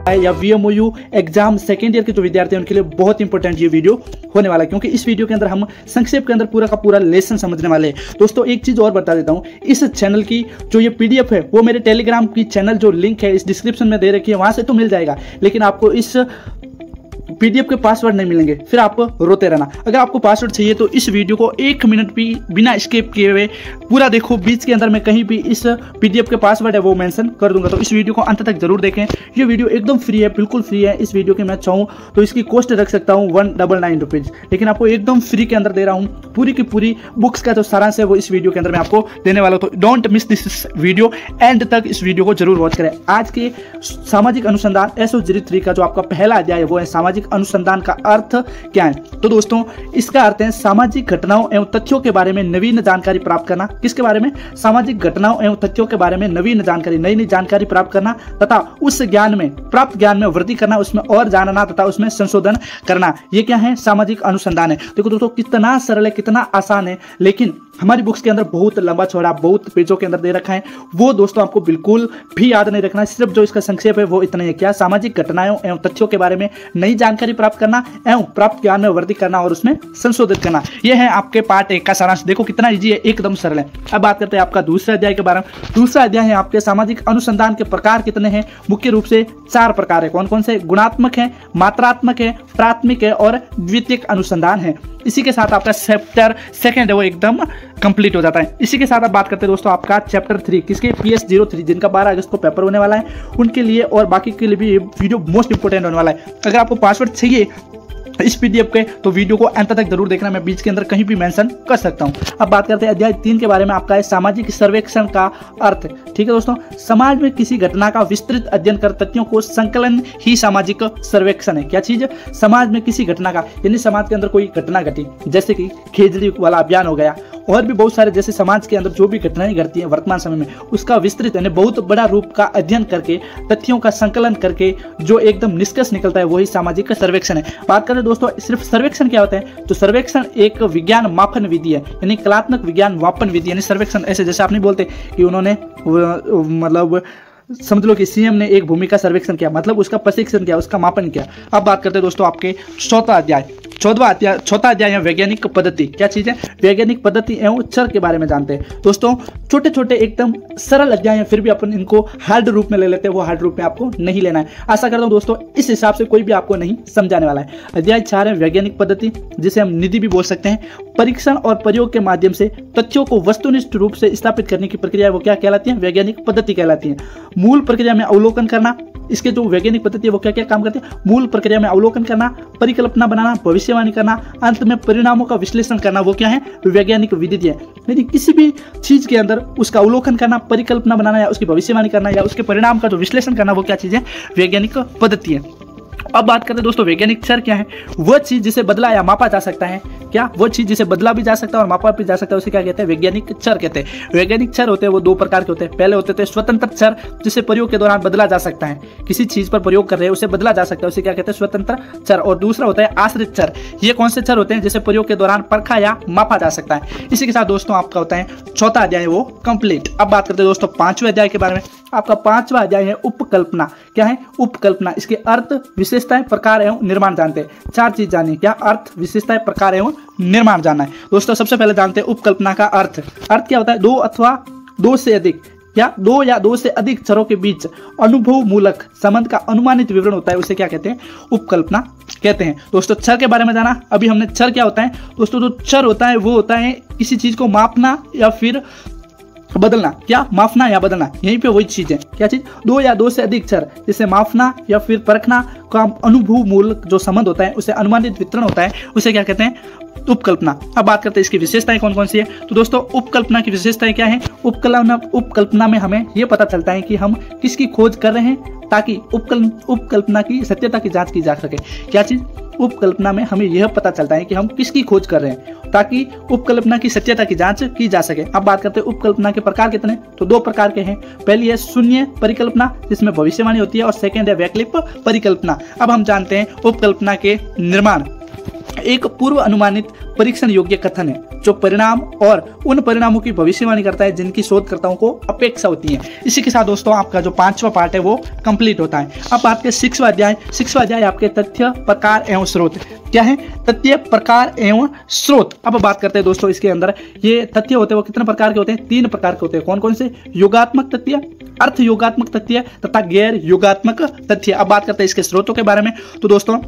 या VMOU exam second year के जो विद्यार्थी हैं उनके लिए बहुत इंपॉर्टेंट ये वीडियो होने वाला है, क्योंकि इस वीडियो के अंदर हम संक्षेप के अंदर पूरा का पूरा लेसन समझने वाले हैं। दोस्तों एक चीज और बता देता हूं, इस चैनल की जो ये PDF है वो मेरे टेलीग्राम की चैनल जो लिंक है इस डिस्क्रिप्शन में दे रखी है, वहां से तो मिल जाएगा, लेकिन आपको इस PDF के पासवर्ड नहीं मिलेंगे, फिर आप रोते रहना। अगर आपको पासवर्ड चाहिए तो इस वीडियो को 1 मिनट भी बिना स्किप किए हुए पूरा देखो, बीच के अंदर मैं कहीं भी इस PDF के पासवर्ड है वो मेंशन कर दूंगा, तो इस वीडियो को अंत तक जरूर देखें। ये वीडियो एकदम फ्री है, बिल्कुल फ्री है। इस वीडियो की मैं चाहूँ तो इसकी कॉस्ट रख सकता हूँ 199 रुपीज़, लेकिन आपको एकदम फ्री के अंदर दे रहा हूँ। पूरी की पूरी बुक्स का जो सारांश है वो इस वीडियो के अंदर मैं आपको देने वाला हूँ, तो don't miss this video, and तक इस वीडियो को जरूर वॉच करें। आज के सामाजिक अनुसंधान SO03 का जो आपका पहला अध्याय है वो है सामाजिक अनुसंधान का अर्थ क्या है। तो दोस्तों इसका अर्थ है सामाजिक घटनाओं एवं तथ्यों के बारे में नवीन जानकारी प्राप्त करना। किसके बारे में? सामाजिक घटनाओं एवं तथ्यों के बारे में नवीन जानकारी, नई नई जानकारी प्राप्त करना तथा उस ज्ञान में, प्राप्त ज्ञान में वृद्धि करना, उसमें और जानना तथा उसमें संशोधन करना। ये क्या है? सामाजिक अनुसंधान है। देखो दोस्तों कितना सरल है, कितना आसान है, लेकिन हमारी बुक्स के अंदर बहुत लंबा चौड़ा, बहुत पेजों के अंदर दे रखा है, वो दोस्तों आपको बिल्कुल भी याद नहीं रखना। सिर्फ जो इसका संक्षेप है वो इतना ही है। क्या? सामाजिक घटनाओं एवं तथ्यों के बारे में नई जानकारी प्राप्त करना एवं प्राप्त ज्ञान में वृद्धि करना और उसमें संशोधित करना। यह है आपके पार्ट 1 का सारांश। देखो कितना इजी है, एकदम सरल है। अब बात करते हैं आपका दूसरा अध्याय के बारे में। दूसरा अध्याय है आपके सामाजिक अनुसंधान के प्रकार कितने हैं? मुख्य रूप से 4 प्रकार है। कौन कौन से? गुणात्मक है, मात्रात्मक है, प्राथमिक है और द्वितीयक अनुसंधान है। इसी के साथ आपका चैप्टर 2 है वो एकदम कंप्लीट हो जाता है। इसी के साथ आप बात करते हैं दोस्तों आपका चैप्टर 3 किसके? PS03 जिनका 12 अगस्त को पेपर होने वाला है उनके लिए, और बाकी के लिए भी ये वीडियो मोस्ट इंपोर्टेंट होने वाला है। अगर आपको पासवर्ड चाहिए इस PDF के तो वीडियो को अंत तक जरूर देखना, मैं बीच के अंदर कहीं भी मेंशन कर सकता हूं। अब बात करते हैं अध्याय 3 के बारे में। आपका है सामाजिक सर्वेक्षण का अर्थ। ठीक है दोस्तों, समाज में किसी घटना का विस्तृत अध्ययन कर तथ्यों को संकलन ही सामाजिक सर्वेक्षण है। क्या चीज? समाज में किसी घटना का, यानी समाज के अंदर कोई घटना घटी, जैसे कि खेजड़ी वाला अभियान हो गया, और भी बहुत सारे जैसे समाज के अंदर जो भी घटनाएं घटती हैं वर्तमान समय में, उसका विस्तृत यानी बहुत बड़ा रूप का अध्ययन करके, तथ्यों का संकलन करके जो एकदम निष्कर्ष निकलता है वही सामाजिक सर्वेक्षण है। बात करें दोस्तों सिर्फ सर्वेक्षण क्या होता है, तो सर्वेक्षण एक विज्ञान मापन विधि है, यानी कलात्मक विज्ञान मापन विधि। यानी सर्वेक्षण ऐसे जैसे आप नहीं बोलते कि उन्होंने मतलब समझ लो कि CM ने एक भूमि का सर्वेक्षण किया, मतलब उसका प्रशिक्षण किया, उसका मापन किया। अब बात करते हैं दोस्तों आपके चौथा अध्याय है वैज्ञानिक पद्धति। क्या चीज है? वैज्ञानिक पद्धति एवं चर के बारे में जानते हैं। दोस्तों छोटे छोटे एकदम सरल अध्याय हैं, फिर भी अपन इनको हार्ड रूप में ले लेते हैं, वो हार्ड रूप में आपको नहीं लेना है। आशा करता हूं दोस्तों इस हिसाब से कोई भी आपको नहीं समझाने वाला है। अध्याय 4 है वैज्ञानिक पद्धति, जिसे हम निधि भी बोल सकते हैं। परीक्षण और प्रयोग के माध्यम से तथ्यों को वस्तुनिष्ठ रूप से स्थापित करने की प्रक्रिया वो क्या कहलाती है? वैज्ञानिक पद्धति कहलाती है। मूल प्रक्रिया में अवलोकन करना, इसके जो वैज्ञानिक पद्धति है वो क्या क्या काम करती है? मूल प्रक्रिया में अवलोकन करना, परिकल्पना बनाना, भविष्यवाणी करना, अंत में परिणामों का विश्लेषण करना, वो क्या है? वैज्ञानिक विधि है। यदि किसी भी चीज के अंदर उसका अवलोकन करना, परिकल्पना बनाना या उसकी भविष्यवाणी करना या उसके परिणाम का जो विश्लेषण करना, वो क्या चीज है? वैज्ञानिक पद्धति है। अब बात करते हैं दोस्तों वैज्ञानिक चर क्या है? वह चीज जिसे बदला या मापा जा सकता है। क्या? वो चीज जिसे बदला भी जा सकता है और मापा भी जा सकता है, उसे क्या कहते हैं? वैज्ञानिक चर कहते हैं। वैज्ञानिक चर होते हैं वो 2 प्रकार के होते हैं। पहले होते थे स्वतंत्र चर, जिसे प्रयोग के दौरान बदला जा सकता है, किसी चीज पर प्रयोग कर रहे हैं उसे बदला जा सकता है, उसे क्या कहते हैं? स्वतंत्र चर। और दूसरा होता है आश्रित चर। ये कौन से चर होते हैं? जिसे प्रयोग के दौरान परखा या मापा जा सकता है। इसी के साथ दोस्तों आपका होता है चौथा अध्याय वो कंप्लीट। अब बात करते हैं दोस्तों 5वें अध्याय के बारे में। आपका 5वां अध्याय है उपकल्पना। क्या है? उपकल्पना। इसके अर्थ, विशेषताएं, प्रकार एवं निर्माण जानते हैं। 4 चीज जानिए। क्या? अर्थ, विशेषताएं, प्रकार एवं निर्माण जानना है। दोस्तों सबसे पहले जानते हैं उपकल्पना का अर्थ। अर्थ क्या होता है? 2 अथवा 2 से अधिक या 2 या 2 से अधिक चरों के बीच अनुभव मूलक संबंध का अनुमानित विवरण होता है, उसे क्या कहते हैं? उपकल्पना कहते हैं। दोस्तों चर के बारे में जाना। अभी हमने चर क्या होता है दोस्तों, जो चर होता है वो होता है किसी चीज को मापना या फिर बदलना। क्या? मापना या बदलना, यहीं पे वही चीज है। क्या चीज? 2 या 2 से अधिक चर, जिसे मापना या फिर परखना का अनुभव मूलक जो संबंध होता है, उसे अनुमानित वितरण होता है, उसे क्या कहते हैं? उपकल्पना। अब बात करते हैं इसकी विशेषताएं कौन कौन सी है। तो दोस्तों उपकल्पना की विशेषताएं क्या है? उपकल्पना में हमें यह पता चलता है कि हम किसकी खोज कर रहे हैं, ताकि उपकल्पना की सत्यता की जांच की जा सके। क्या चीज? उपकल्पना में हमें यह पता चलता है कि हम किसकी खोज कर रहे हैं, ताकि उपकल्पना की सत्यता की जांच की जा सके। अब बात करते हैं उपकल्पना के प्रकार कितने, तो 2 प्रकार के हैं। पहली है शून्य परिकल्पना, जिसमें भविष्यवाणी होती है, और सेकंड है वैकल्पिक परिकल्पना। अब हम जानते हैं उपकल्पना के निर्माण। एक पूर्व अनुमानित परीक्षण योग्य कथन है जो परिणाम और उन परिणामों की भविष्यवाणी करता है जिनकी शोधकर्ताओं को अपेक्षा होती है। इसी के साथ दोस्तों आपका जो 5वां पार्ट है वो कंप्लीट होता है। अब आपके 6वां अध्याय आपके तथ्य, प्रकार एवं स्रोत। क्या है? तथ्य, प्रकार एवं स्रोत। अब बात करते हैं दोस्तों इसके अंदर ये तथ्य होते हैं वो कितने प्रकार के होते हैं? 3 प्रकार के होते हैं। कौन कौन से? योगात्मक तथ्य, अर्थ योगात्मक तथ्य तथा गैर योगात्मक तथ्य। अब बात करते हैं इसके स्रोतों के बारे में। तो दोस्तों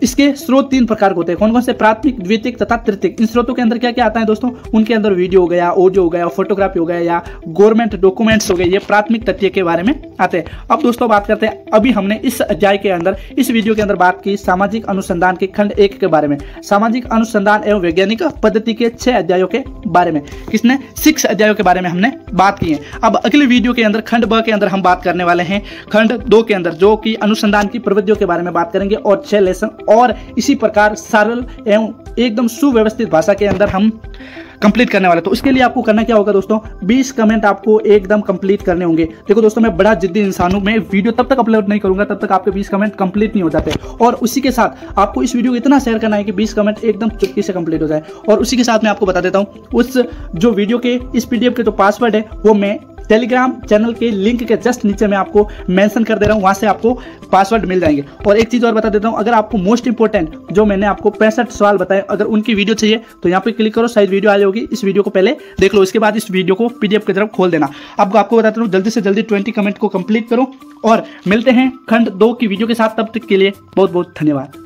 इसके स्रोत 3 प्रकार के होते हैं। कौन कौन से? प्राथमिक, द्वितीयक तथा तृतीयक। इन स्रोतों के अंदर क्या क्या आता है दोस्तों? उनके अंदर वीडियो हो गया, ऑडियो हो गया, फोटोग्राफी हो गया या गवर्नमेंट डॉक्यूमेंट्स हो गए, ये प्राथमिक तथ्य के बारे में आते हैं। अब दोस्तों बात करते हैं, अभी हमने इस अध्याय के अंदर, इस वीडियो के अंदर बात की सामाजिक अनुसंधान के खंड 1 के बारे में, सामाजिक अनुसंधान एवं वैज्ञानिक पद्धति के 6 अध्यायों के बारे में। किसने? 6 अध्यायों के बारे में हमने बात की है। अब अगले वीडियो के अंदर खंड ब के अंदर हम बात करने वाले हैं खंड 2 के अंदर, जो कि अनुसंधान की प्रविधियों के बारे में बात करेंगे और 6 लेसन और इसी प्रकार सरल एवं एकदम सुव्यवस्थित भाषा के अंदर हम कंप्लीट करने वाले। तो उसके लिए आपको करना क्या होगा दोस्तों? 20 कमेंट आपको एकदम कंप्लीट करने होंगे। देखो दोस्तों मैं बड़ा जिद्दी इंसान हूं, मैं वीडियो तब तक अपलोड नहीं करूंगा तब तक आपके 20 कमेंट कंप्लीट नहीं हो जाते। और उसी के साथ आपको इस वीडियो को इतना शेयर करना है कि 20 कमेंट एकदम चुटकी से कंप्लीट हो जाए। और उसी के साथ मैं आपको बता देता हूं, उस जो वीडियो के इस पीडीएफ के जो पासवर्ड है वो मैं टेलीग्राम चैनल के लिंक के जस्ट नीचे मैं आपको मेंशन कर दे रहा हूं, वहां से आपको पासवर्ड मिल जाएंगे। और एक चीज और बता देता हूं, अगर आपको मोस्ट इंपोर्टेंट जो मैंने आपको 65 सवाल बताए, अगर उनकी वीडियो चाहिए तो यहाँ पे क्लिक करो, शायद वीडियो आ जाएगी। इस वीडियो को पहले देख लो, इसके बाद इस वीडियो को पीडीएफ की तरफ खोल देना। अब आपको बताता हूँ जल्दी से जल्दी 20 कमेंट को कंप्लीट करो और मिलते हैं खंड 2 की वीडियो के साथ। तब तक के लिए बहुत बहुत धन्यवाद।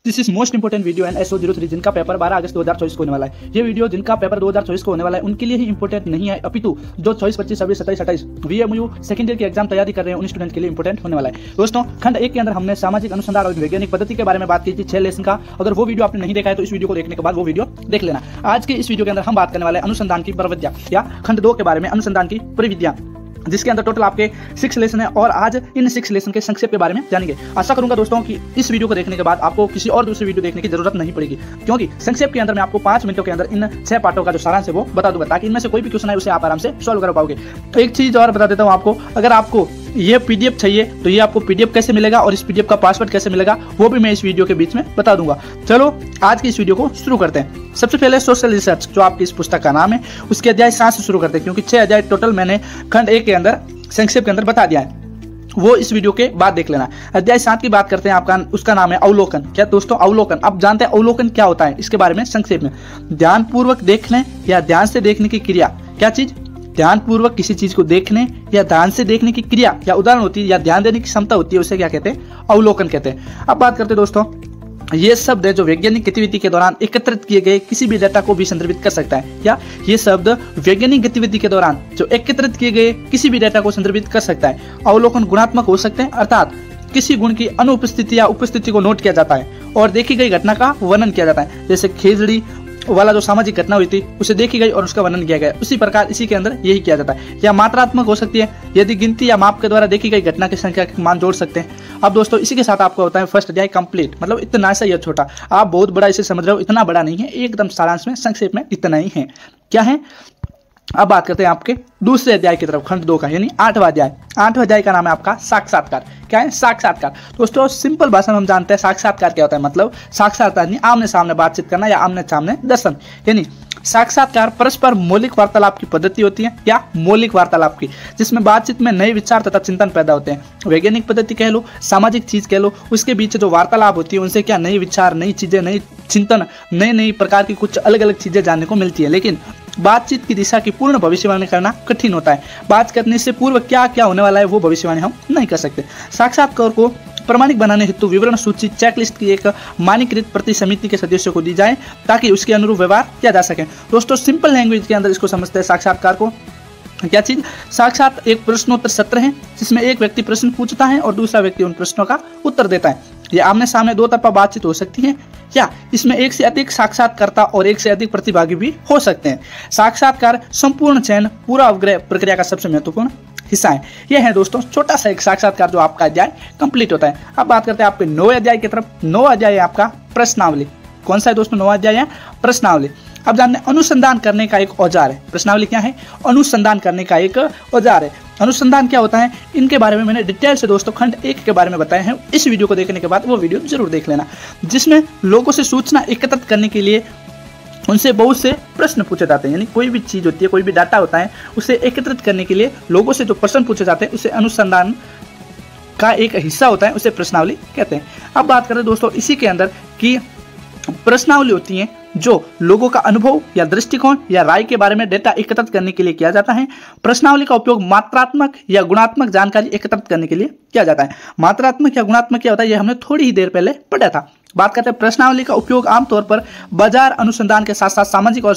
This is most important video and SO03 जिनका पेपर 12 अगस्त 2024 को होने वाला है। ये वीडियो जिनका पेपर 2024 को होने वाला है उनके लिए ही इंपोर्टेंट नहीं है, अपितु जो 24, 25, 26, 27, 28 VMU सेकेंड ईयर की एग्जाम तैयारी कर रहे हैं उन स्टूडेंट के लिए इंपोर्टेंट होने वाला है। दोस्तों खंड 1 के अंदर हमने सामाजिक अनुसंधान और वैज्ञानिक पद्धति के बारे में बात की थी 6 लेसन का। अगर वो वीडियो आपने नहीं देखा है तो इस वीडियो को देखने के बाद वो वीडियो देख लेना। आज के इस वीडियो के अंदर हम बात करने वाले अनुसंधान की प्रविधियां या खंड 2 के बारे में, अनुसंधान की प्रविधियां, जिसके अंदर टोटल आपके 6 लेसन है। और आज इन 6 लेसन के संक्षेप के बारे में जानेंगे। आशा करूंगा दोस्तों कि इस वीडियो को देखने के बाद आपको किसी और दूसरी वीडियो देखने की जरूरत नहीं पड़ेगी, क्योंकि संक्षेप के अंदर मैं आपको 5 मिनटों के अंदर इन 6 पार्टों का जो सारांश है वो बता दूंगा, ताकि इनमें से कोई भी क्वेश्चन है उसे आप आराम से सॉल्व कर पाओगे। तो एक चीज और बता देता हूं आपको, अगर आपको ये पीडीएफ चाहिए तो ये आपको पीडीएफ कैसे मिलेगा और इस पीडीएफ का पासवर्ड कैसे मिलेगा वो भी मैं इस वीडियो के बीच में बता दूंगा। चलो आज की इस वीडियो को शुरू करते हैं। सबसे पहले सोशल रिसर्च जो आपकी इस पुस्तक का नाम है उसके अध्याय 7 से शुरू करते हैं, क्योंकि 6 अध्याय टोटल मैंने खंड 1 के अंदर संक्षेप के अंदर बता दिया है, वो इस वीडियो के बाद देख लेना। अध्याय 7 की बात करते हैं, आपका उसका नाम है अवलोकन। क्या दोस्तों? अवलोकन। अब जानते हैं अवलोकन क्या होता है, इसके बारे में संक्षेप में। ध्यानपूर्वक देखने या ध्यान से देखने की क्रिया। क्या चीज? ध्यानपूर्वक किसी चीज को देखने या ध्यान से देखने की क्रिया या उदाहरण होती है या ध्यान देने की क्षमता होती है, उसे क्या कहते हैं? अवलोकन कहते हैं। अब बात करते हैं दोस्तों, ये शब्द है जो वैज्ञानिक गतिविधि के दौरान एकत्रित किए गए किसी भी डेटा को भी संदर्भित कर सकता है। या ये शब्द वैज्ञानिक गतिविधि के दौरान जो एकत्रित किए गए किसी भी डेटा को संदर्भित कर सकता है। अवलोकन गुणात्मक हो सकते हैं, अर्थात किसी गुण की अनुपस्थिति या उपस्थिति को नोट किया जाता है और देखी गई घटना का वर्णन किया जाता है। जैसे खिचड़ी वाला जो सामाजिक घटना हुई थी उसे देखी गई और उसका वर्णन किया गया, उसी प्रकार इसी के अंदर यही किया जाता है। या मात्रात्मक हो सकती है, यदि गिनती या माप के द्वारा देखी गई घटना की संख्या के मान जोड़ सकते हैं। अब दोस्तों इसी के साथ आपको होता है फर्स्ट अध्याय कंप्लीट, मतलब इतना सा ये छोटा, आप बहुत बड़ा इसे समझ रहे हो, इतना बड़ा नहीं है, एकदम सारांश में संक्षेप में इतना ही है। क्या है? अब बात करते हैं आपके दूसरे अध्याय की तरफ, खंड 2 का, यानी 8वां अध्याय। 8वां अध्याय का नाम है आपका साक्षात्कार। क्या है? साक्षात्कार। दोस्तों सिंपल भाषा में हम जानते हैं साक्षात्कार क्या होता है, मतलब साक्षात्कार यानी आमने सामने बातचीत करना या आमने सामने दर्शन। यानी साक्षात्कार परस्पर मौलिक वार्तालाप की पद्धति होती है या मौलिक वार्तालाप की, जिसमें बातचीत में नए विचार तथा चिंतन पैदा होते हैं। वैज्ञानिक पद्धति कह लो, सामाजिक चीज कह लो, उसके बीच जो वार्तालाप होती है उनसे क्या नए विचार, नई चीजें, नई चिंतन, नई नई प्रकार की कुछ अलग अलग चीजें जानने को मिलती है। लेकिन बातचीत की दिशा की पूर्ण भविष्यवाणी करना कठिन होता है। बात करने से पूर्व क्या क्या होने वाला है वो भविष्यवाणी हम नहीं कर सकते। साक्षात्कार को प्रमाणिक बनाने हेतु विवरण सूची चेकलिस्ट की एक मानकीकृत प्रति समिति के सदस्यों को दी जाए ताकि उसके अनुरूप व्यवहार किया जा सके। दोस्तों सिंपल लैंग्वेज के अंदर इसको समझते हैं साक्षात्कार को। क्या चीज? साक्षात एक प्रश्नोत्तर सत्र है जिसमें एक व्यक्ति प्रश्न पूछता है और दूसरा व्यक्ति उन प्रश्नों का उत्तर देता है। यह आमने सामने दो तरफा बातचीत हो सकती है या इसमें एक से अधिक साक्षात्कारता और एक से अधिक प्रतिभागी भी हो सकते हैं। साक्षात्कार संपूर्ण चयन पूर्वाग्रह प्रक्रिया का सबसे महत्वपूर्ण हिस्सा है। यह है दोस्तों छोटा सा एक साक्षात्कार जो आपका अध्याय कंप्लीट होता है। अब बात करते हैं आपके 9वें अध्याय की तरफ। 9वां अध्याय है आपका प्रश्नावली। कौन सा है दोस्तों 9वां अध्याय है? प्रश्नावली। अब जानते हैं अनुसंधान करने का एक औजार है। प्रश्नावली क्या है? अनुसंधान करने का एक औजार है। अनुसंधान क्या होता है, इनके बारे में मैंने डिटेल से दोस्तों खंड 1 के बारे में बताए हैं। इस वीडियो को देखने के बाद वो वीडियो जरूर देख लेना, जिसमें लोगों से सूचना एकत्रित करने के लिए उनसे बहुत से प्रश्न पूछे जाते हैं। यानी कोई भी चीज़ होती है, कोई भी डाटा होता है, उसे एकत्रित करने के लिए लोगों से जो प्रश्न पूछे जाते हैं उसे अनुसंधान का एक हिस्सा होता है, उसे प्रश्नावली कहते हैं। अब बात करें दोस्तों इसी के अंदर कि प्रश्नावली होती है जो लोगों का अनुभव या दृष्टिकोण या राय के बारे में डेटा एकत्रित करने के लिए किया जाता है। प्रश्नावली का उपयोग मात्रात्मक या गुणात्मक जानकारी एकत्रित करने के लिए किया जाता है। मात्रात्मक या गुणात्मक क्या होता है, यह हमने थोड़ी ही देर पहले पढ़ा था। बात करते हैं प्रश्नावली का उपयोग आमतौर पर बाजार अनुसंधान के साथ साथ सामाजिक और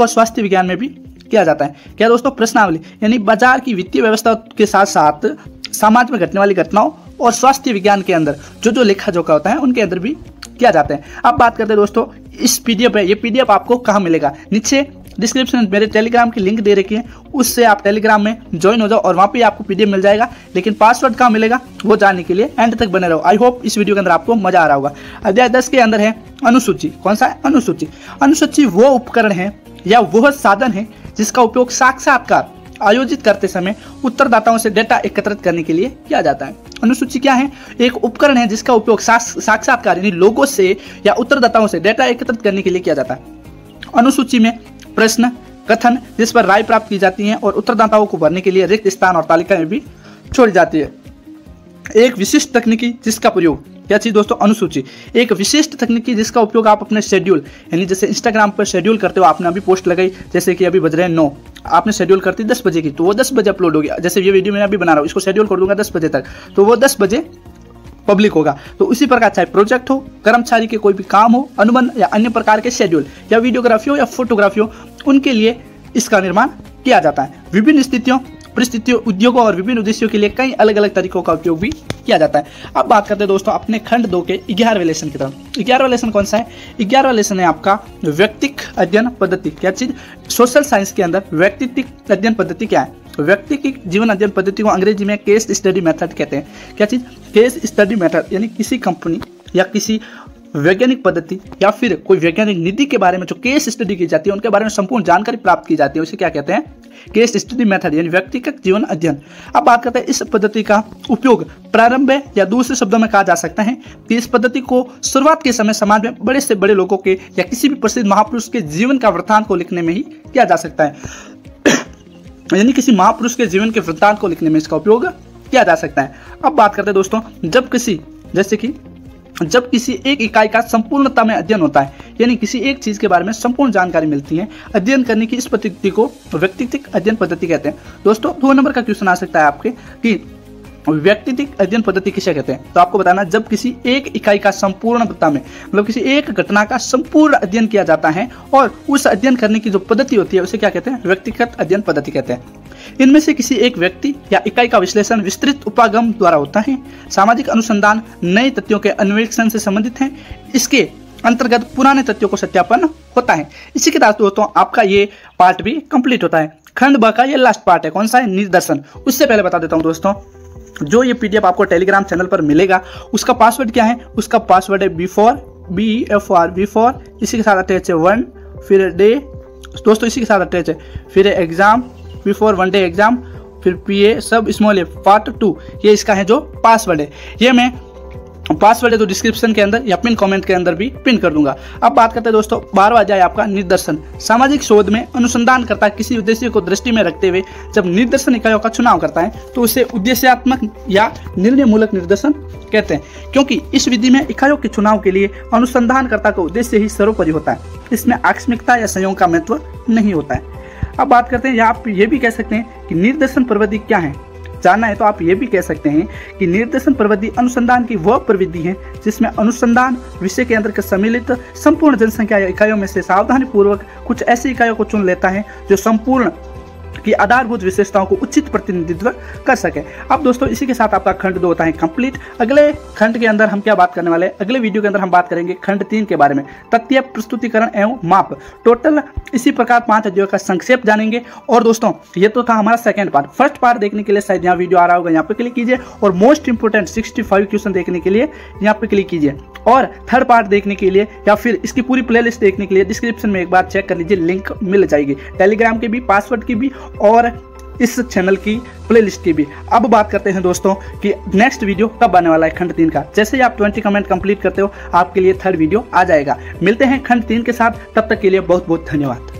स्वास्थ्य विज्ञान में भी किया जाता है। क्या दोस्तों, प्रश्नावली यानी बाजार की वित्तीय व्यवस्था के साथ साथ समाज में घटने वाली घटनाओं और स्वास्थ्य विज्ञान के अंदर जो लेखा जोखा होता है उनके अंदर भी किया जाता है। अब बात करते हैं दोस्तों इस पीडीएफ है, ये पीडीएफ आपको कहाँ मिलेगा, नीचे डिस्क्रिप्शन में मेरे टेलीग्राम की लिंक दे रखी है, उससे आप टेलीग्राम में ज्वाइन हो जाओ और वहाँ पे आपको पीडीएफ मिल जाएगा। लेकिन पासवर्ड कहाँ मिलेगा वो जानने के लिए एंड तक बने रहो। आई होप इस वीडियो के अंदर आपको मजा आ रहा होगा। अध्याय 10 के अंदर है अनुसूची। कौन सा है? अनुसूची। अनुसूची वो उपकरण है या वह साधन है जिसका उपयोग साक्षात्कार आयोजित करते समय उत्तरदाताओं से डेटा एकत्रित करने के लिए किया जाता है। अनुसूची क्या है? एक उपकरण है जिसका उपयोग साक्षात्कार यानी लोगों से या उत्तरदाताओं से डेटा एकत्रित करने के लिए किया जाता है। अनुसूची में प्रश्न, कथन जिस पर राय प्राप्त की जाती है और उत्तरदाताओं को भरने के लिए रिक्त स्थान और तालिकाएं भी छोड़ी जाती है। एक विशिष्ट तकनीकी जिसका प्रयोग, क्या चीज दोस्तों? अनुसूची। एक विशिष्ट तकनीकी जिसका उपयोग आप अपने शेड्यूल यानी जैसे इंस्टाग्राम पर शेड्यूल करते हो, आपने अभी पोस्ट लगाई, जैसे कि अभी बज रहे हैं 9, आपने शेड्यूल करती 10 बजे की, तो वो 10 बजे अपलोड होगी। जैसे ये वीडियो मैं अभी बना रहा हूँ, इसको शेड्यूल कर दूंगा 10 बजे तक, तो वो 10 बजे पब्लिक होगा। तो उसी प्रकार चाहे प्रोजेक्ट हो, कर्मचारी के कोई भी काम हो, अनुबंध या अन्य प्रकार के शेड्यूल या वीडियोग्राफी हो या फोटोग्राफी हो, उनके लिए इसका निर्माण किया जाता है। विभिन्न स्थितियों, परिस्थितियों, उद्योगों और विभिन्न उद्देश्यों के लिए कई अलग अलग तरीकों का उपयोग भी किया जाता है। अब बात करते हैं दोस्तों अपने खंड 2 के 11वें लेसन की तरफ। 11वां लेसन कौन सा है? 11वां लेसन है आपका व्यक्तिक अध्ययन पद्धति। क्या चीज? सोशल साइंस के अंदर व्यक्तित्व अध्ययन पद्धति क्या है? व्यक्तिक जीवन अध्ययन पद्धति को अंग्रेजी में केस स्टडी मेथड कहते हैं। क्या चीज? केस स्टडी मेथड यानी किसी कंपनी या किसी वैज्ञानिक पद्धति या फिर कोई वैज्ञानिक नीति के बारे में जो केस स्टडी की जाती है, उनके बारे में संपूर्ण जानकारी प्राप्त की जाती है, उसे क्या कहते हैं? केस स्टडी मेथड यानी व्यक्तिगत जीवन अध्ययन। अब बात करते हैं इस पद्धति का उपयोग प्रारंभ या दूसरे शब्दों में कहा जा सकता है कि इस पद्धति को शुरुआत के समय समाज में बड़े से बड़े लोगों के या किसी भी प्रसिद्ध महापुरुष के जीवन का वृत्तांत को लिखने में ही किया जा सकता है। यानी किसी महापुरुष के जीवन के वृत्तांत को लिखने में इसका उपयोग किया जा सकता है। अब बात करते हैं दोस्तों जब किसी एक इकाई का संपूर्णता में अध्ययन होता है, यानी किसी एक चीज के बारे में संपूर्ण जानकारी मिलती है, अध्ययन करने की इस पद्धति को व्यक्तित्व अध्ययन पद्धति कहते हैं। दोस्तों 2 नंबर का क्वेश्चन आ सकता है आपके कि व्यक्तित्व अध्ययन पद्धति किसे कहते हैं, तो आपको बताना जब किसी एक इकाई का संपूर्णता में मतलब किसी एक घटना का संपूर्ण अध्ययन किया जाता है और उस अध्ययन करने की जो पद्धति होती है उसे क्या कहते हैं? व्यक्तिगत अध्ययन पद्धति कहते हैं। इनमें से किसी एक व्यक्ति या इकाई का विश्लेषण विस्तृत उपागम द्वारा होता है। सामाजिक अनुसंधान नए तथ्यों के अन्वेषण से संबंधित है। इसके अंतर्गत पुराने तथ्यों को सत्यापन होता है। इसी के साथ दोस्तों आपका ये पार्ट भी कंप्लीट होता है। खंड 2 का ये लास्ट पार्ट है। कौन सा है? निर्देशन। उससे पहले बता देता हूँ दोस्तों, जो ये पीडीएफ आपको टेलीग्राम चैनल पर मिलेगा उसका पासवर्ड क्या है? उसका पासवर्ड है B4 इसी के साथ अटैच है 1, फिर डे दोस्तों इसी के साथ अटैच है, फिर एग्जाम B4 1 डे एग्जाम, फिर PA सब स्मॉल है पार्ट 2, ये इसका है जो पासवर्ड है। ये मैं पासवर्ड है तो डिस्क्रिप्शन के अंदर या पिन कमेंट के अंदर भी पिन कर दूंगा। अब बात करते हैं दोस्तों 12वां अध्याय आपका निर्देशन। सामाजिक शोध में अनुसंधानकर्ता किसी उद्देश्य को दृष्टि में रखते हुए जब निर्देशन इकाइयों का चुनाव करता है तो उसे उद्देश्यात्मक या निर्णय मूलक निर्देशन कहते हैं, क्योंकि इस विधि में इकाइयों के चुनाव के लिए अनुसंधानकर्ता का उद्देश्य ही सर्वोपरि होता है। इसमें आकस्मिकता या संयोग का महत्व नहीं होता है। अब बात करते हैं, या आप ये भी कह सकते हैं कि निर्देशन प्रविधि क्या है। जानना है तो आप ये भी कह सकते हैं कि निर्देशन प्रविधि अनुसंधान की वह प्रविधि है जिसमें अनुसंधान विषय के अंतर्गत सम्मिलित संपूर्ण जनसंख्या या इकाइयों में से सावधानी पूर्वक कुछ ऐसी इकाइयों को चुन लेता है जो संपूर्ण की आधारभूत विशेषताओं को उचित प्रतिनिधित्व कर सके। अब दोस्तों इसी के साथ आपका खंड 2 होता है कंप्लीट। अगले खंड के अंदर हम क्या बात करने वाले हैं? अगले वीडियो के अंदर हम बात करेंगे खंड 3 के बारे में, तथ्य प्रस्तुतिकरण एवं माप। टोटल इसी प्रकार 5 अध्यायों का संक्षेप जानेंगे। और दोस्तों ये तो था हमारा सेकंड पार्ट। फर्स्ट पार्ट देखने के लिए शायद यहाँ वीडियो आ रहा होगा, यहाँ पे क्लिक कीजिए और मोस्ट इंपोर्टेंट 65 क्वेश्चन देखने के लिए यहाँ पे क्लिक कीजिए। और थर्ड पार्ट देखने के लिए या फिर इसकी पूरी प्लेलिस्ट देखने के लिए डिस्क्रिप्शन में एक बार चेक कर लीजिए, लिंक मिल जाएगी टेलीग्राम के भी, पासवर्ड की भी और इस चैनल की प्लेलिस्ट की भी। अब बात करते हैं दोस्तों कि नेक्स्ट वीडियो कब आने वाला है खंड 3 का। जैसे ही आप 20 कमेंट कंप्लीट करते हो आपके लिए थर्ड वीडियो आ जाएगा। मिलते हैं खंड 3 के साथ, तब तक के लिए बहुत बहुत धन्यवाद।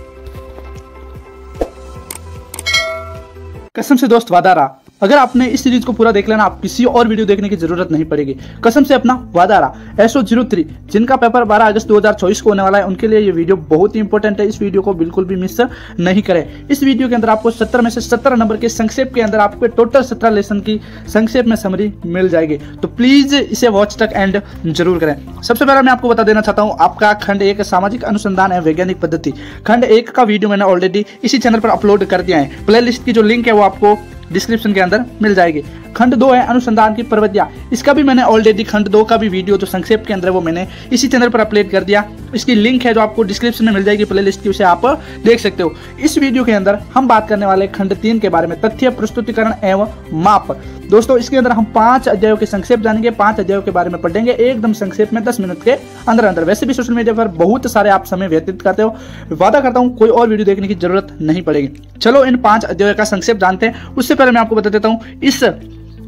कसम से दोस्त वादा रहा, अगर आपने इस सीरीज को पूरा देख लेना आप किसी और वीडियो देखने की जरूरत नहीं पड़ेगी। कसम से अपना वादा रहा। SO03 जिनका पेपर 12 अगस्त 2024 को होने वाला है उनके लिए ये वीडियो बहुत ही इंपॉर्टेंट है। इस वीडियो को बिल्कुल भी मिस नहीं करें। इस वीडियो के अंदर आपको 70 में से 17 नंबर के संक्षेप के अंदर आपको टोटल 17 लेसन की संक्षेप में समरी मिल जाएगी। तो प्लीज इसे वॉच तक एंड जरूर करें। सबसे पहले मैं आपको बता देना चाहता हूँ, आपका खंड 1 सामाजिक अनुसंधान एवं वैज्ञानिक पद्धति, खंड 1 का वीडियो मैंने ऑलरेडी इसी चैनल पर अपलोड कर दिया है। प्ले लिस्ट की जो लिंक है वो आपको डिस्क्रिप्शन के अंदर मिल जाएगी। खंड 2 है अनुसंधान की प्रविधियां, इसका भी मैंने ऑलरेडी खंड 2 का भी वीडियो जो संक्षेप के अंदर है वो मैंने इसी चैनल पर अपलोड कर दिया। इसकी लिंक है जो आपको डिस्क्रिप्शन में मिल जाएगी प्लेलिस्ट की, उसे आप देख सकते हो। इस वीडियो के अंदर हम बात करने वाले खंड 3 के बारे में, तथ्य, प्रस्तुतिकरण एवं माप। दोस्तों इसके अंदर हम 5 अध्यायों के संक्षेप जानेंगे, 5 अध्यायों के बारे में पढ़ेंगे एकदम संक्षेप में 10 मिनट के अंदर अंदर। वैसे भी सोशल मीडिया पर बहुत सारे आप समय व्यतीत करते हो, वादा करता हूँ कोई और वीडियो देखने की जरूरत नहीं पड़ेगी। चलो इन 5 अध्यायों का संक्षेप जानते हैं। उससे पहले मैं आपको बता देता हूँ इस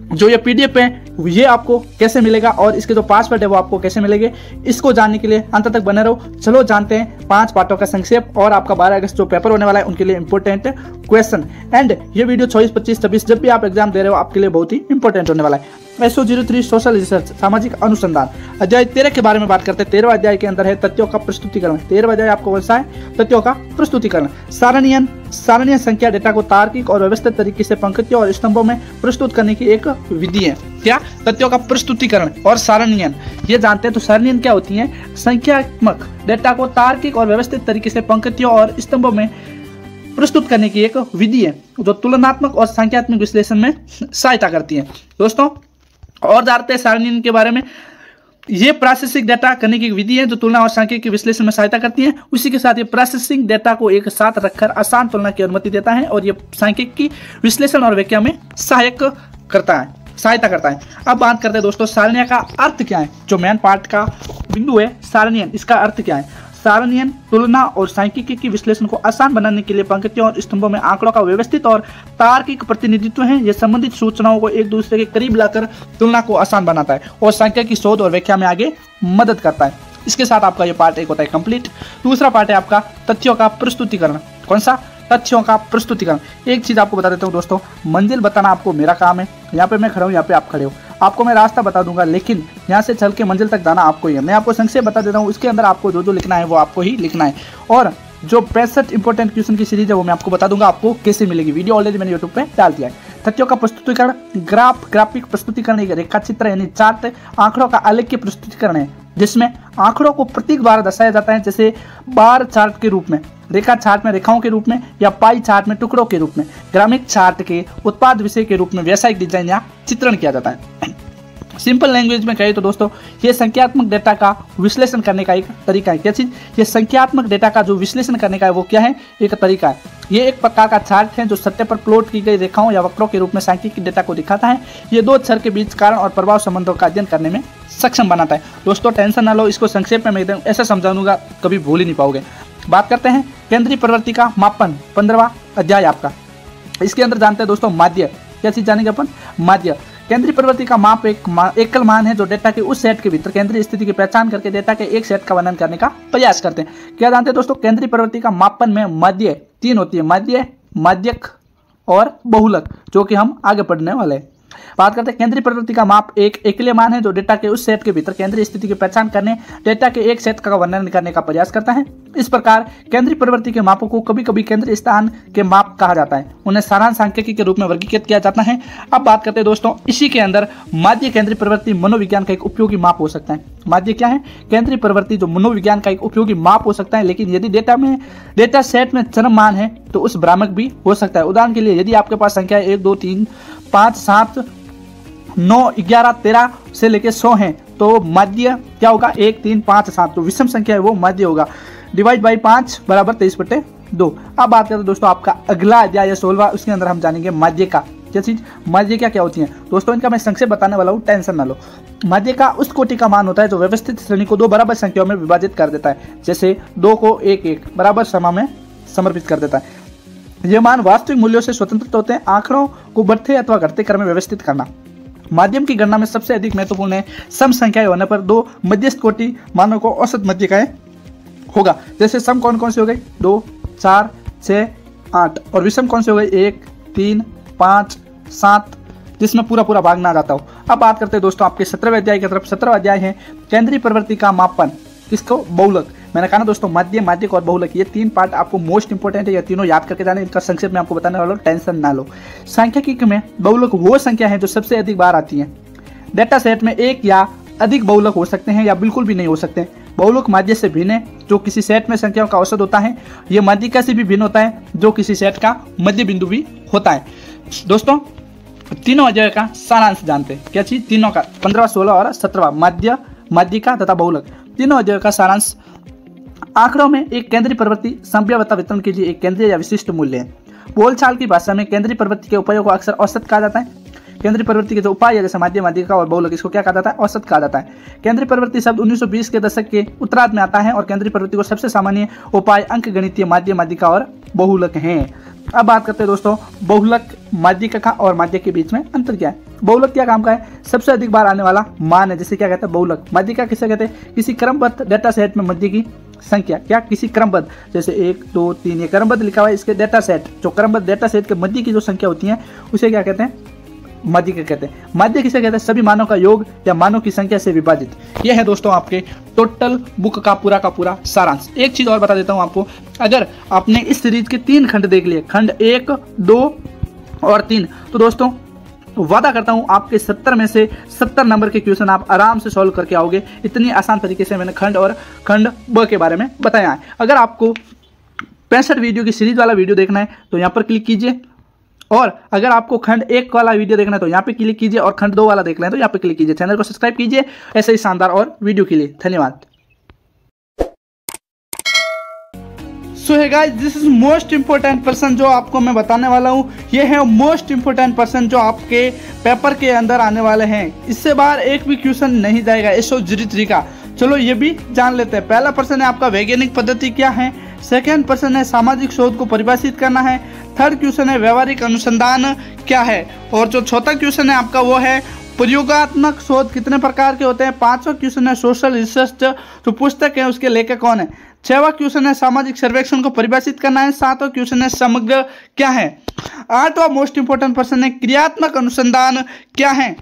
जो ये PDF है ये आपको कैसे मिलेगा और इसके जो पासवर्ड है वो आपको कैसे मिलेंगे, इसको जानने के लिए अंत तक बने रहो। चलो जानते हैं 5 पार्टों का संक्षेप और आपका 12 अगस्त जो पेपर होने वाला है उनके लिए इंपॉर्टेंट क्वेश्चन। एंड ये वीडियो 24, 25, 26 जब भी आप एग्जाम दे रहे हो आपके लिए बहुत ही इंपॉर्टेंट होने वाला है। SO03 सोशल रिसर्च सामाजिक अनुसंधान अध्याय 13 के बारे में बात करते हैं। 13वां अध्याय के अंदर है तथ्यों का प्रस्तुतिकरण। 13वां अध्याय आपको कौन सा है? तथ्यों का प्रस्तुतिकरण। सारणीय संख्या डेटा को तार्किक और व्यवस्थित तरीके से पंक्तियों और स्तंभों में प्रस्तुत करने की एक विधि है। क्या? तथ्यों का प्रस्तुतिकरण और सारणीयन, ये जानते हैं। तो सारणीयन क्या होती है? संख्यात्मक डेटा को तार्किक और व्यवस्थित तरीके से पंक्तियों और स्तंभों में प्रस्तुत करने की एक विधि है जो तुलनात्मक और संख्यात्मक विश्लेषण में सहायता करती है। दोस्तों और जानते हैं सारणीयन के बारे में, ये प्रोसेसिंग डेटा करने की विधि है जो तुलना और सांख्यिकी विश्लेषण में सहायता करती है। उसी के साथ ये प्रोसेसिंग डेटा को एक साथ रखकर आसान तुलना की अनुमति देता है और ये सांख्यिकी विश्लेषण और व्याख्या में सहायता करता है। अब बात करते हैं दोस्तों सारणियां का अर्थ क्या है। जो मेन पार्ट का बिंदु है सारणियन, इसका अर्थ क्या है? सारणियन तुलना और सांख्यिकी की विश्लेषण को आसान बनाने के लिए पंक्तियों और स्तंभों में आंकड़ों का व्यवस्थित और तार्किक प्रतिनिधित्व है। यह संबंधित सूचनाओं को एक दूसरे के करीब लाकर तुलना को आसान बनाता है और सांख्यिकी शोध और व्याख्या में आगे मदद करता है। इसके साथ आपका ये पार्ट 1 होता है कंप्लीट। दूसरा पार्ट है आपका तथ्यों का प्रस्तुतिकरण। कौन सा? तथ्यों का प्रस्तुतिकरण। एक चीज आपको बता देता हूँ दोस्तों, मंजिल बताना आपको मेरा काम है। यहाँ पे मैं खड़ा हूँ, यहाँ पे आप खड़े हो, आपको मैं रास्ता बता दूंगा लेकिन यहाँ से चल के मंजिल तक जाना आपको ही है। मैं आपको संक्षेप बता देता हूँ, इसके अंदर आपको जो जो लिखना है वो आपको ही लिखना है। और जो 65 इंपॉर्टेंट क्वेश्चन की सीरीज है वो मैं आपको बता दूंगा आपको कैसे मिलेगी। वीडियो ऑलरेडी मैंने यूट्यूब पे डाल दिया है। तथ्यों का प्रस्तुतिकरण ग्राफिक प्रस्तुतिकरण, एक रेखा चित्र यानी चार्ट, आंकड़ों का आलेख्य प्रस्तुतिकरण है जिसमें आंकड़ों को प्रतीक द्वारा दर्शाया जाता है, जैसे बार चार्ट के रूप में, रेखा चार्ट में रेखाओं के रूप में, या पाई चार्ट में टुकड़ों के रूप में, ग्राफिक चार्ट के उत्पाद विषय के रूप में व्यावसायिक डिजाइन या चित्रण किया जाता है। सिंपल लैंग्वेज में कहें तो दोस्तों ये संख्यात्मक डेटा का विश्लेषण करने का एक तरीका है। क्या चीज? ये संख्यात्मक डेटा का जो विश्लेषण करने का है वो क्या है? एक तरीका है। ये एक प्रकार का चार्ट है जो सतह पर प्लॉट की गई रेखाओं या वक्रों के रूप में सांख्यिकी डेटा को दिखाता है। ये दो अक्षर के बीच कारण और प्रभाव संबंधों का अध्ययन करने में सक्षम बनाता है। दोस्तों टेंशन ना लो, इसको संक्षेप में मैं एकदम ऐसा समझा दूंगा कभी भूल ही नहीं पाओगे। बात करते हैं केंद्रीय प्रवृत्ति का मापन, 15वां अध्याय आपका। इसके अंदर जानते हैं दोस्तों माध्य। क्या चीज जानेंगे अपन? माध्य। केंद्रीय प्रवृत्ति का माप एक एकल मान है जो डेटा के उस सेट के भीतर केंद्रीय स्थिति की पहचान करके डेटा के एक सेट का वर्णन करने का प्रयास करते हैं। क्या जानते हैं दोस्तों? केंद्रीय प्रवृत्ति का मापन में माध्य 3 होती है, माध्य, माध्यक और बहुलक, जो कि हम आगे पढ़ने वाले हैं। बात करते हैं केंद्रीय प्रवृत्ति का माप एक एकल मान है जो डेटा के उस सेट के भीतर केंद्रीय स्थिति की पहचान करने डेटा के एक सेट का वर्णन करने का प्रयास करता है। इस प्रकार केंद्रीय प्रवृत्ति के मापों को कभी कभी केंद्रीय स्थान के माप कहा जाता है। उन्हें सारांश सांख्यिकी के रूप में वर्गीकृत किया जाता है। अब बात करते हैं दोस्तों इसी के अंदर माध्य केंद्रीय प्रवृत्ति मनोविज्ञान का एक उपयोगी माप हो सकता है। माध्य क्या है? केंद्रीय प्रवृत्ति जो मनोविज्ञान का एक उपयोगी माप हो सकता है, लेकिन यदि डेटा सेट में चरम मान है तो उस भ्रामक भी हो सकता है। उदाहरण के लिए यदि आपके पास संख्या 1, 2, 3, 5, 7, 9, 11, 13 से लेके 100 है तो माध्य क्या होगा? 1, 3, 5, 7। तो विषम संख्या है वो माध्य होगा। डिवाइड बाई 5 बराबर 23/2। अब बात करते हैं दोस्तों आपका अगला अध्याय 16वां, उसके अंदर हम जानेंगे माध्य का। क्या चीज? माध्य क्या होती है दोस्तों? इनका मैं संक्षेप बताने वाला हूँ, टेंशन ना लो। माध्य का उस कोटि का मान होता है जो व्यवस्थित श्रेणी को 2 बराबर संख्याओं में विभाजित कर देता है, जैसे 2 को 1, 1 बराबर समा में समर्पित कर देता है। ये मान वास्तविक मूल्यों से स्वतंत्र होते हैं। आंकड़ों को बढ़ते अथवा घटते क्रम में व्यवस्थित करना। माध्यम की गणना में सबसे अधिक महत्वपूर्ण है सम संख्याएं होने पर दो मध्यस्थ कोटि मानों को औसत मध्यिकाएं होगा। जैसे सम कौन कौन से हो गए 2, 4, 6, 8 और विषम कौन से हो गए 1, 3, 5, 7 जिसमें पूरा पूरा भाग ना जाता हो। अब बात करते हैं दोस्तों आपके 17वें अध्याय की तरफ। 17वां अध्याय है केंद्रीय प्रवृत्ति का मापन। किसको? बहुलक। मैंने कहा ना दोस्तों माध्य, माध्यक और बहुलक, ये 3 पार्ट आपको मोस्ट इंपोर्टेंट है। ये तीनों याद करके जाने, इनका संक्षेप में आपको बताने वाला हूं, टेंशन ना लो। सांख्यिकी में बहुलक वो संख्या है जो सबसे अधिक बार आती है। डेटा सेट में एक या अधिक बहुलक हो सकते हैं या बिल्कुल भी नहीं हो सकते। बहुलक माध्य से भिन्न है जो किसी सेट में संख्याओं का औसत होता है। यह माध्यिका से भी भिन्न होता है जो किसी सेट का मध्य बिंदु भी होता है। दोस्तों तीनों अध्याय का सारांश जानते हैं। क्या चीज? तीनों का 15वां, 16वां और 17वां माध्य, माध्यिका तथा बहुलक, तीनों अध्याय का सारांश। आंकड़ों में एक केंद्रीय प्रवृत्ति संभाव्यता वितरण के लिए एक केंद्रीय या विशिष्ट मूल्य है। बोलचाल की भाषा में केंद्रीय प्रवृत्ति के उपायों को अक्सर औसत कहा जाता है। केंद्रीय प्रवृत्ति के जो उपाय है जैसे माध्य, माध्यिका और बहुलक, इसको क्या कहा जाता है? औसत कहा जाता है। केंद्रीय प्रवृत्ति शब्द 1920 के दशक के उत्तरार्ध में आता है और केंद्रीय प्रवृत्ति को सबसे सामान्य उपाय अंकगणितीय माध्य, माध्यिका और बहुलक हैं। अब बात करते हैं दोस्तों बहुलक, माध्यिका का और माध्य के बीच में अंतर क्या है। बहुलक क्या काम का है? सबसे अधिक बार आने वाला मान है, जिसे क्या कहते हैं? बहुलक। माध्यिका किसे कहते हैं? किसी क्रमबद्ध डेटा सेट में मध्य की संख्या। क्या? किसी क्रमबद्ध, जैसे 1, 2, 3 ये क्रमबद्ध लिखा हुआ है, इसके डेटा सेट, जो क्रमबद्ध डेटा सेट के मध्य की जो संख्या होती है उसे क्या कहते हैं? माध्यिका कहते हैं। माध्य किसे कहते हैं? सभी मानों का योग या मानों की संख्या से विभाजित। यह है दोस्तों आपके टोटल बुक का पूरा सारांश। एक चीज और बता देता हूं आपको, अगर आपने इस सीरीज के 3 खंड देख लिए, खंड 1, 2 और 3, तो दोस्तों वादा करता हूं आपके 70 में से 70 नंबर के क्वेश्चन आप आराम से सॉल्व करके आओगे। इतनी आसान तरीके से मैंने खंड और खंड ब के बारे में बताया है। अगर आपको 65 वीडियो की सीरीज वाला वीडियो देखना है तो यहाँ पर क्लिक कीजिए, और अगर आपको खंड 1 वाला वीडियो देखना है तो यहाँ पे क्लिक कीजिए, और खंड 2 वाला देखना है तो यहाँ पे क्लिक कीजिए। चैनल को सब्सक्राइब कीजिए ऐसे ही शानदार और वीडियो के लिए। धन्यवाद। सो है guys, this is most important person जो आपको मैं बताने वाला हूँ। ये है मोस्ट इंपोर्टेंट पर्सन जो आपके पेपर के अंदर आने वाले हैं। इससे बाहर एक भी क्वेश्चन नहीं जाएगा, ऐसो जरी का। चलो ये भी जान लेते हैं। पहला प्रश्न है आपका वैज्ञानिक पद्धति क्या है। सेकेंड प्रश्न है सामाजिक शोध को परिभाषित करना है। थर्ड क्वेश्चन है व्यवहारिक अनुसंधान क्या है। और जो चौथा क्वेश्चन है आपका वो है प्रयोगात्मक शोध कितने प्रकार के होते हैं। पांचवा क्वेश्चन है सोशल रिसर्च जो पुस्तक है उसके लेखक कौन है। छठवां क्वेश्चन है सामाजिक सर्वेक्षण को परिभाषित करना है। सातवां क्वेश्चन है समग्र क्या है। आठवां मोस्ट इंपोर्टेंट प्रश्न है क्रियात्मक अनुसंधान क्या है।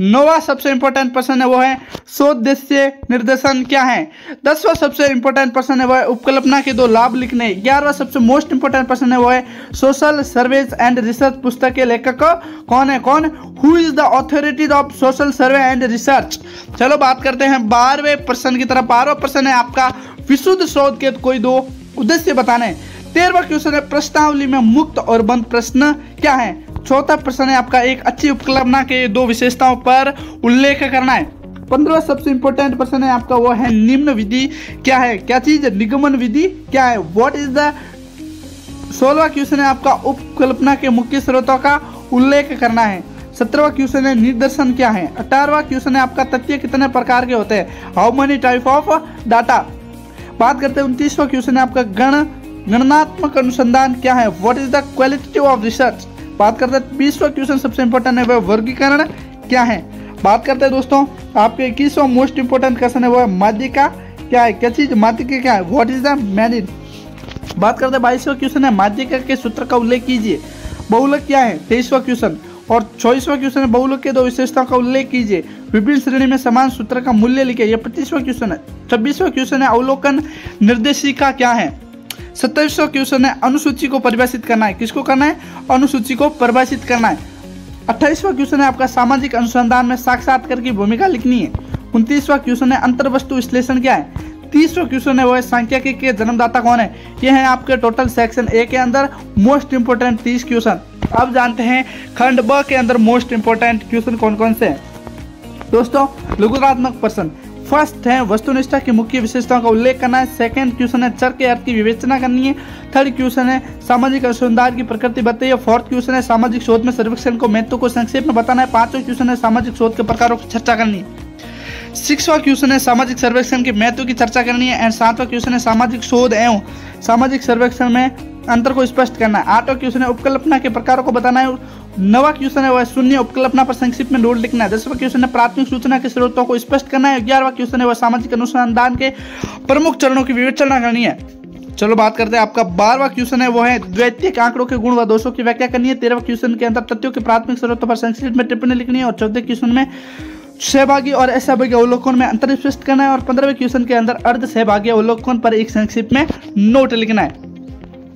9वां सबसे इंपॉर्टेंट प्रश्न है वो है शोधोद्देश्य निर्देशन क्या है। 10वां सबसे इंपॉर्टेंट प्रश्न है वो है उपकल्पना के 2 लाभ लिखने। 11वां सबसे मोस्ट इंपॉर्टेंट प्रश्न है वो है सोशल सर्वेज एंड रिसर्च पुस्तक के लेखक कौन है। कौन? Who is the authority of social survey and research. चलो बात करते हैं 12वें प्रश्न की तरफ। 12वां प्रश्न है आपका विशुद्ध शोध के कोई 2 उद्देश्य बताने। 13वां क्वेश्चन है प्रश्नावली में मुक्त और बंद प्रश्न क्या है। चौथा प्रश्न है आपका एक अच्छी उपकल्पना के 2 विशेषताओं पर उल्लेख करना है। 15वां सबसे इंपॉर्टेंट प्रश्न है आपका वो है निम्न विधि क्या है। क्या चीज? निगमन विधि क्या है। What is the. 16वां क्वेश्चन है आपका उपकल्पना के मुख्य स्रोतों का उल्लेख करना है। 17वां क्वेश्चन है निदर्शन क्या है। 18वां क्वेश्चन है आपका तथ्य कितने प्रकार के होते हैं। How many type of data. बात करते हैं 29वां क्वेश्चन है आपका गणनात्मक अनुसंधान क्या है। What is the qualitative of research. बात करते हैं 20वां क्वेश्चन सबसे इंपॉर्टेंट है वह वर्गीकरण क्या है। बात करते हैं दोस्तों आपके 21वां मोस्ट इंपॉर्टेंट क्वेश्चन है वो है माध्यिका क्या है। क्या चीज? माध्यिका क्या है। What is the merit. बात करते हैं 22वां क्वेश्चन है माध्यिका के सूत्र का उल्लेख कीजिए। बहुलक क्या है। 23वां क्वेश्चन। और 24वां क्वेश्चन है बहुलक के 2 विशेषताओं का उल्लेख कीजिए। विभिन्न श्रेणी में समान सूत्र का मूल्य लिखे। यह 25वां क्वेश्चन है। 26वां क्वेश्चन है अवलोकन निर्देशिका क्या है। 27वां क्वेश्चन है अनुसूची को परिभाषित करना है। किसको करना है? अनुसूची को परिभाषित करना है। 28वां क्वेश्चन है आपका सामाजिक अनुसंधान में साक्षात्कार की भूमिका लिखनी है। 29वां क्वेश्चन है अंतर्वस्तु विश्लेषण क्या है। 30वां क्वेश्चन है वो है सांख्यिकी के जन्मदाता कौन है। ये है आपके टोटल सेक्शन ए के अंदर मोस्ट इंपोर्टेंट 30 क्वेश्चन। अब जानते हैं खंड ब के अंदर मोस्ट इंपोर्टेंट क्वेश्चन कौन कौन से हैं। दोस्तों लघुरात्मक प्रश्न। फर्स्ट है वस्तुनिष्ठा की मुख्य विशेषताओं का उल्लेख करना है। सेकंड क्वेश्चन है चर के अर्थ की विवेचना करनी है। थर्ड क्वेश्चन है सामाजिक अनुसंधान की प्रकृति बताइए। फोर्थ क्वेश्चन है सामाजिक शोध में सर्वेक्षण को महत्व को संक्षेप में बताना है। 5वां क्वेश्चन है सामाजिक शोध के प्रकारों की चर्चा करनी है। 6वां क्वेश्चन है सामाजिक सर्वेक्षण के महत्व की चर्चा करनी है। एंड 7वां क्वेश्चन है सामाजिक शोध एवं सामाजिक सर्वेक्षण में अंतर को स्पष्ट करना है। 8वां क्वेश्चन है उपकल्पना के प्रकारों को बताना है। 9वां क्वेश्चन है वह शून्य उपकल्पना पर संक्षिप्त में नोट लिखना है। 10वां क्वेश्चन है प्राथमिक सूचना के स्रोतों को स्पष्ट करना है। 11वां क्वेश्चन है वह सामाजिक अनुसंधान के प्रमुख चरणों की विवेचना करनी है। चलो बात करते हैं आपका 12वां क्वेश्चन है वो है द्वैतिक आंकड़ों के गुण व दोषों की व्याख्या करनी है। 13वां क्वेश्चन के अंदर तथ्यों के प्राथमिक स्रोतों पर संक्षिप्त में टिप्पणी लिखनी है। और 14वें क्वेश्चन में सहभागी और असहभागी अवलोकन में अंतर स्पष्ट करना है। और 15वें क्वेश्चन के अंदर अर्ध सहभागी अवलोकन पर एक संक्षिप्त में नोट लिखना है।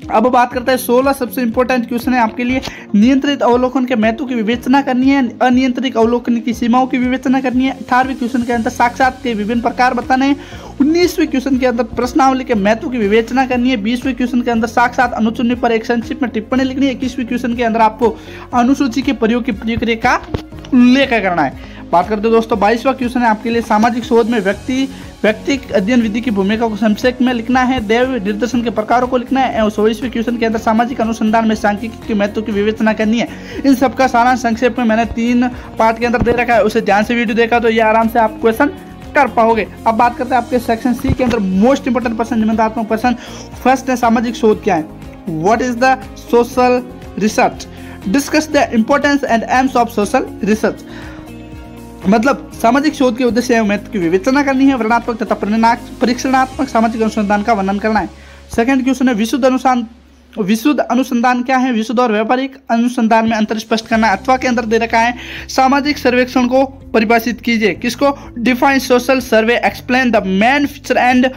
अब बात करते हैं 16 सबसे इंपॉर्टेंट क्वेश्चन है आपके लिए। नियंत्रित अवलोकन के महत्व की विवेचना करनी है। अनियंत्रित अवलोकन की सीमाओं की विवेचना करनी है। 18वें क्वेश्चन के अंदर साक्षात के विभिन्न प्रकार बताने हैं। 19वें क्वेश्चन के अंदर प्रश्नावली के महत्व की विवेचना करनी है। 20वें क्वेश्चन के अंदर साक्षात अनुचुनी पर एक संक्षिप्त में टिप्पणी लिखनी है। 21वें क्वेश्चन के अंदर आपको अनुसूची के प्रयोग की प्रक्रिया का उल्लेख करना है। बात करते हैं दोस्तों 22वां क्वेश्चन है आपके लिए सामाजिक शोध में व्यक्तिक अध्ययन विधि की भूमिका को संक्षेप में लिखना है। दैव निर्देशन के प्रकारों को लिखना है। 24वें क्वेश्चन के अंदर सामाजिक अनुसंधान में सांख्यिकी के महत्व की विवेचना करनी है। इन सबका सारा संक्षेप में मैंने 3 पार्ट के अंदर दे रखा है, उसे ध्यान से वीडियो देखा तो ये आराम से आप क्वेश्चन कर पाओगे। अब बात करते हैं आपके सेक्शन सी के अंदर मोस्ट इंपोर्टेंट प्रश्न, निबंधात्मक प्रश्न। फर्स्ट है सामाजिक शोध क्या है। What is the social research, discuss the importance and AIIMS of social research. मतलब सामाजिक शोध के उद्देश्य एवं महत्व की विवेचना करनी है। वर्णनात्मक तथा परीक्षणात्मक सामाजिक अनुसंधान का वर्णन करना है। सेकंड क्वेश्चन है विशुद्ध अनुसंधान क्या है। विशुद्ध और व्यावहारिक अनुसंधान में अंतर स्पष्ट करना है। अथवा के अंदर दे रखा है सामाजिक सर्वेक्षण को परिभाषित कीजिए। किसको, define social survey, explain the main feature and.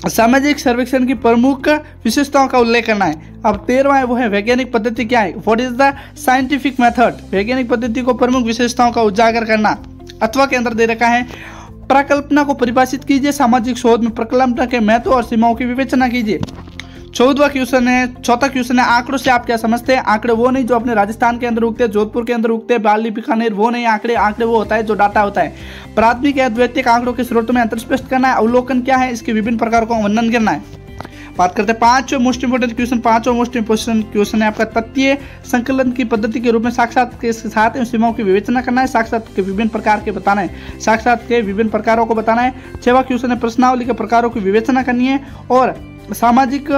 सामाजिक सर्वेक्षण की प्रमुख विशेषताओं का उल्लेख करना है। अब 13वां है वो है वैज्ञानिक पद्धति क्या है। What is the scientific method, वैज्ञानिक पद्धति को प्रमुख विशेषताओं का उजागर करना। अथवा के अंदर दे रखा है प्रकल्पना को परिभाषित कीजिए। सामाजिक शोध में प्रकल्पना के महत्व और सीमाओं की विवेचना कीजिए। 14वां क्वेश्चन है, चौथा क्वेश्चन है आंकड़ों से आप क्या समझते हैं। आंकड़े वो नहीं जो अपने राजस्थान के अंदर उगते हैं, जोधपुर के अंदर उगते हैं, बाली बीकानेर, वो नहीं आंकड़े। आंकड़े वो होता है जो डाटा होता है। प्राथमिक या द्वैतिक आंकड़ों के स्रोतों में अंतर स्पष्ट करना है। अवलोकन क्या है, इसके विभिन्न प्रकारों का वर्णन करना है। बात करते हैं 5वां मोस्ट इंपोर्टेंट क्वेश्चन। 5वां मोस्ट इंपोर्टेंट क्वेश्चन है आपका तथ्य संकलन की पद्धति के रूप में साक्षात के साथ सीमाओं की विवेचना करना है। साक्षात के विभिन्न प्रकार के बताना है। साक्षात के विभिन्न प्रकारों को बताना है। 6वां क्वेश्चन है प्रश्नावली के प्रकारों की विवेचना करनी है और सामाजिक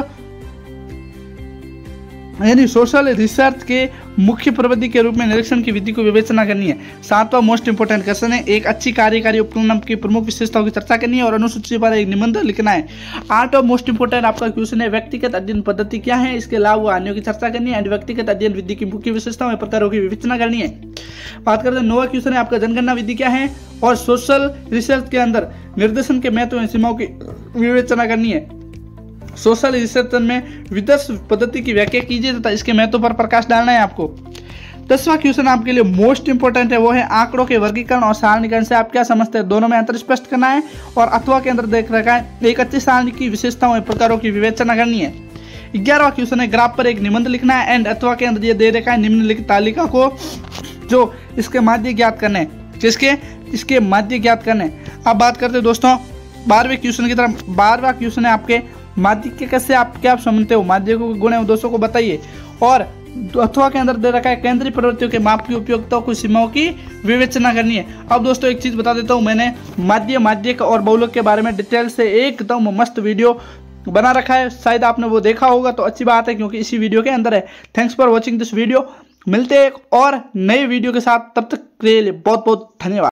यानी सोशल रिसर्च के मुख्य प्रविधि के रूप में निरीक्षण की विधि को विवेचना करनी है। 7वां मोस्ट इंपोर्टेंट क्वेश्चन है एक अच्छी कार्यकारी उपकरण की प्रमुख विशेषताओं की चर्चा करनी है और अनुसूची पर एक निबंध लिखना है। 8वां मोस्ट इंपोर्टेंट आपका क्वेश्चन है व्यक्तिगत अध्ययन पद्धति क्या है, इसके लाभ व हानियों की चर्चा करनी है। व्यक्तिगत अध्ययन विधि की मुख्य विशेषताओं और प्रकारों की विवेचना करनी है। बात करते हैं 9वां क्वेश्चन है आपका जनगणना विधि क्या है और सोशल रिसर्च के अंदर निर्देशन के महत्व एवं सीमाओं की विवेचना करनी है। सोशल रिसर्च में विदर्श पद्धति की व्याख्या कीजिए तथा इसके महत्व पर प्रकाश डालना है आपको। 10वां क्वेश्चन आपके लिए मोस्ट इंपोर्टेंट है वो है आंकड़ों के वर्गीकरण और सारणीकरण से आप क्या समझते हैं। दोनों में अंतर स्पष्ट करना है और अथवा के अंदर देख रखा है एक अच्छी सारणी की विशेषताओं और प्रकारों की विवेचना करनी है। 11वां क्वेश्चन है ग्राफ पर एक निबंध लिखना है एंड अथवा के अंदर ये दे रखा है निम्नलिखित तालिका को जो इसके माध्य ज्ञात करने, किसके, इसके माध्य ज्ञात करने। अब बात करते हैं दोस्तों 12वें क्वेश्चन की तरफ। 12वां क्वेश्चन है आपके माध्य के कैसे आप क्या समझते हो, माध्य को गुण एवं दोषों को बताइए। और अथवा के अंदर दे रखा है केंद्रीय प्रवृत्तियों के माप की उपयोगिता को सीमाओं की विवेचना करनी है। अब दोस्तों एक चीज बता देता हूं, मैंने माध्य और बहुलक के बारे में डिटेल से एकदम मस्त वीडियो बना रखा है, शायद आपने वो देखा होगा तो अच्छी बात है क्योंकि इसी वीडियो के अंदर है। Thanks for watching this video. मिलते हैं एक और नए वीडियो के साथ, तब तक के लिए बहुत बहुत धन्यवाद।